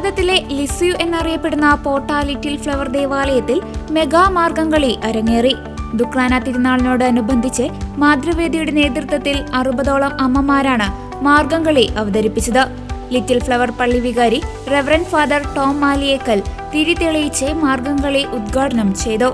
ഭാരതത്തിലെ ലിസ്യു എന്നറിയപ്പെടുന്ന പോട്ട little flower ദേവാലയത്തിൽ മെഗാ മാർഗംകളി അരങ്ങേറി. ദുക്രാന തിരുനാളിനോടനുബന്ധിച്ച് മാതൃവേദിയുടെ നേതൃത്വത്തിൽ 60ഓളം അമ്മമാരാണ് മാർഗംകളി അവതരിപ്പിച്ചത്. ലിറ്റിൽ ഫ്ലവർ പള്ളി വികാരി റെവറന്റ് ഫാദർ ടോം മാലിയേക്കൽ തിരി തെളിയിച്ച് മാർഗംകളി ഉദ്ഘാടനം ചെയ്തു.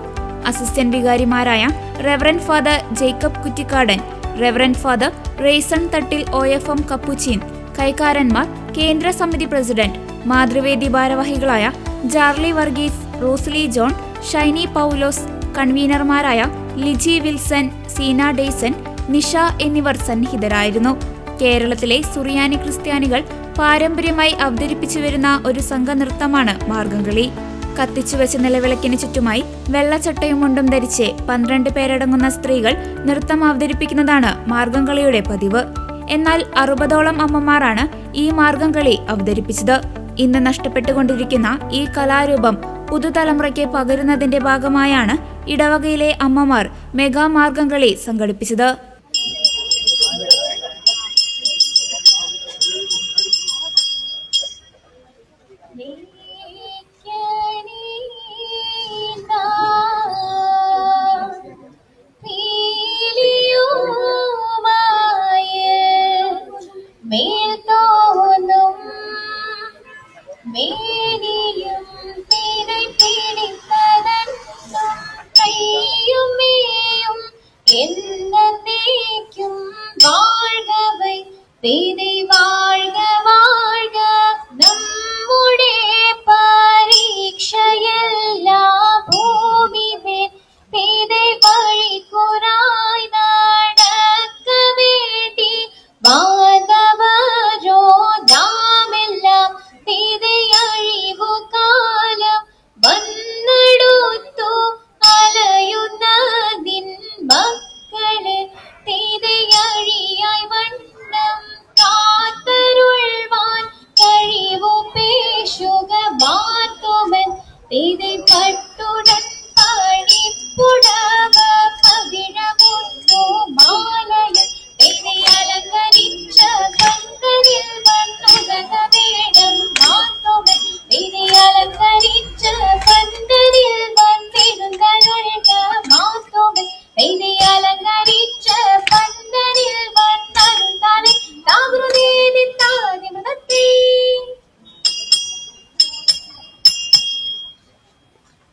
അസിസ്റ്റന്റ് വികാരിമാരായ reverend father Jacob Kuttikkadan, reverend father Raison Thattil OFM Capuchin, കൈക്കാരന്മാർ, കേന്ദ്ര സമിതി പ്രസിഡന്റ്, മാതൃവേദി ഭാരവാഹികളായ ജാർലി വർഗീസ്, റോസ്ലി ജോൺ, ഷൈനി പൗലോസ്, കൺവീനർമാരായ ലിജി വിൽസൺ, സീന ഡേസൺ, നിഷ എന്നിവർ സന്നിഹിതരായിരുന്നു. കേരളത്തിലെ സുറിയാനി ക്രിസ്ത്യാനികൾ പാരമ്പര്യമായി അവതരിപ്പിച്ചു വരുന്ന ഒരു സംഘനൃത്തമാണ് മാർഗംകളി. കത്തിച്ചുവെച്ച നിലവിളക്കിന് ചുറ്റുമായി വെള്ളച്ചട്ടയും മുണ്ടും ധരിച്ച് 12 പേരടങ്ങുന്ന സ്ത്രീകൾ നൃത്തം അവതരിപ്പിക്കുന്നതാണ് മാർഗംകളിയുടെ പതിവ്. എന്നാൽ 60ഓളം അമ്മമാരാണ് ഈ മാർഗംകളി അവതരിപ്പിച്ചത്. ഇന്ന് നഷ്ടപ്പെട്ടുകൊണ്ടിരിക്കുന്ന ഈ കലാരൂപം പുതുതലമുറയ്ക്ക് പകരുന്നതിന്റെ ഭാഗമായാണ് ഇടവകയിലെ അമ്മമാർ മെഗാ മാർഗംകളി സംഘടിപ്പിച്ചത്.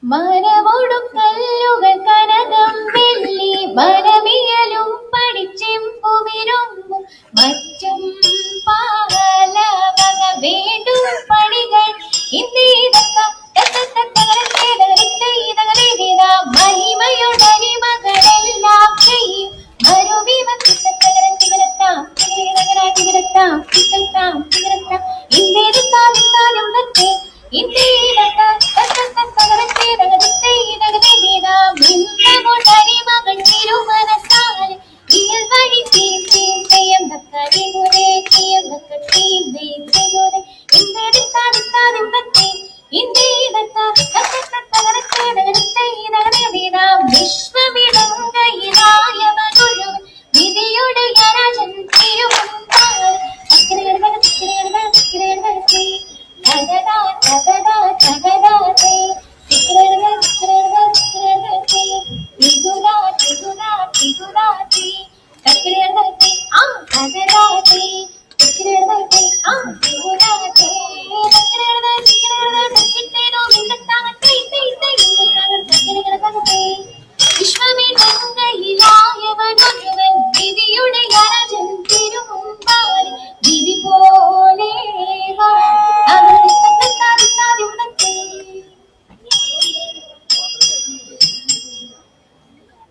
മരമോടും കല്ലുകൾ കനകം വെള്ളി മരമിയലും പഠിച്ചെമ്പുവിരുമ്പും മറ്റും പാലവക വേണ്ടും പണികൾ മഹിമയുടരിമകളെല്ലാം ചെയ്യും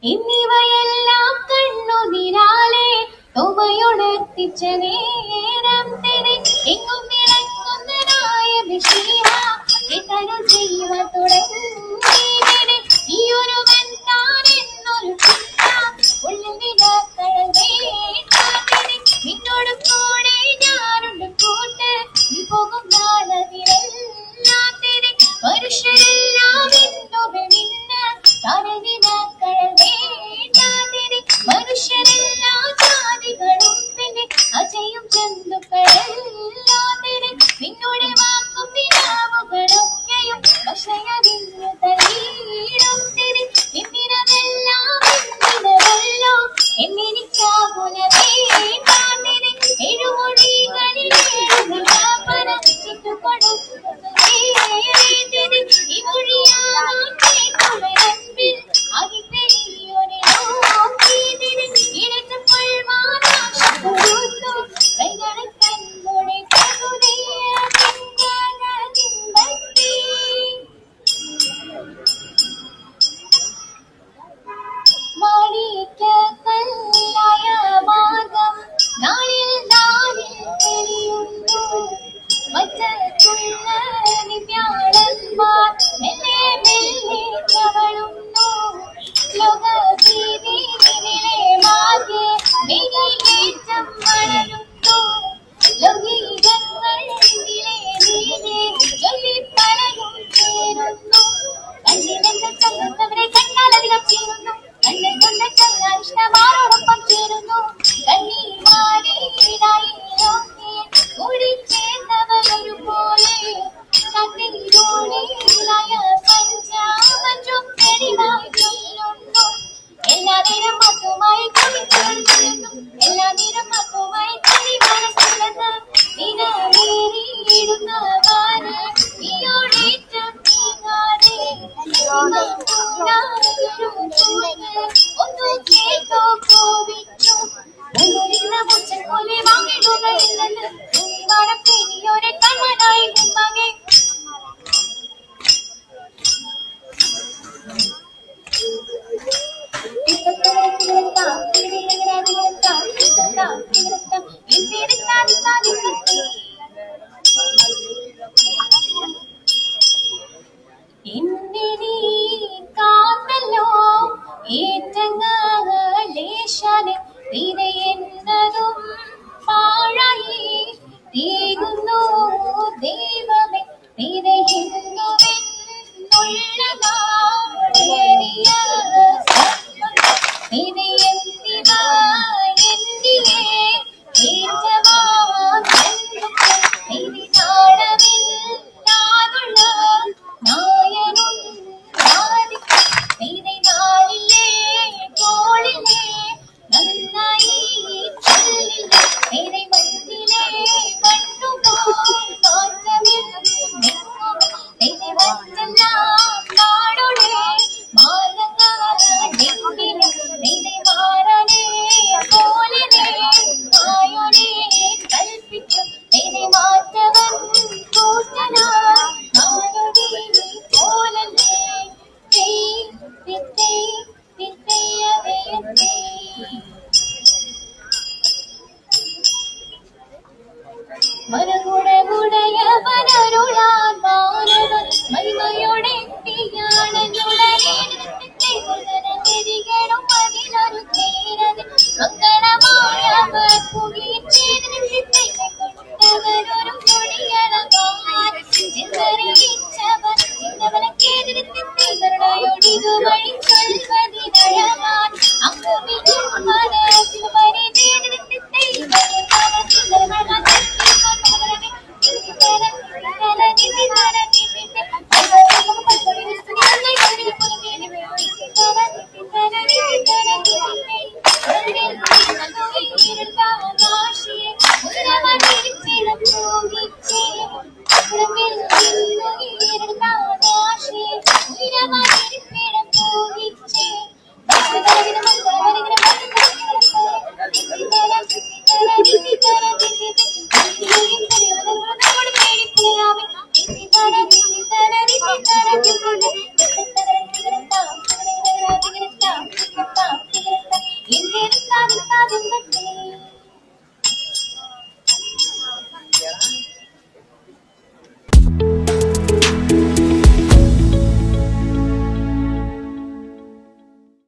എന്നിവയെല്ലാം കണ്ണുനീരാലെ ഉമയുണർത്തിച്ച നേരം തന്നെ എങ്ങും വിളങ്ങുന്നതായ മിശിഹ എതനു ജീവ തുടങ്ങിയതിനെ ഈയൊരുവൻ താൻ എന്നൊരു ചിന്ത ഉള്ളിൽ വിളക്കഴൽ വേണ്ടാതിനെ നിന്നോട് കൂടെ ഞാനുണ്ട് കൂട്ട് നീ പോകും നാളതിലെല്ലാത്തിനെ മനുഷ്യരെല്ലാം എന്നൊരു നിന്ന് താരനിലക്കഴൽ വേണ്ടാതിനെ മനുഷ്യരെല്ലാ ജാതികളും പിന്നെ അജയും ജന്തുക്കളെല്ലാതെ തീരുകയില്ലെന്ന് തുണിവാരപ്പൂ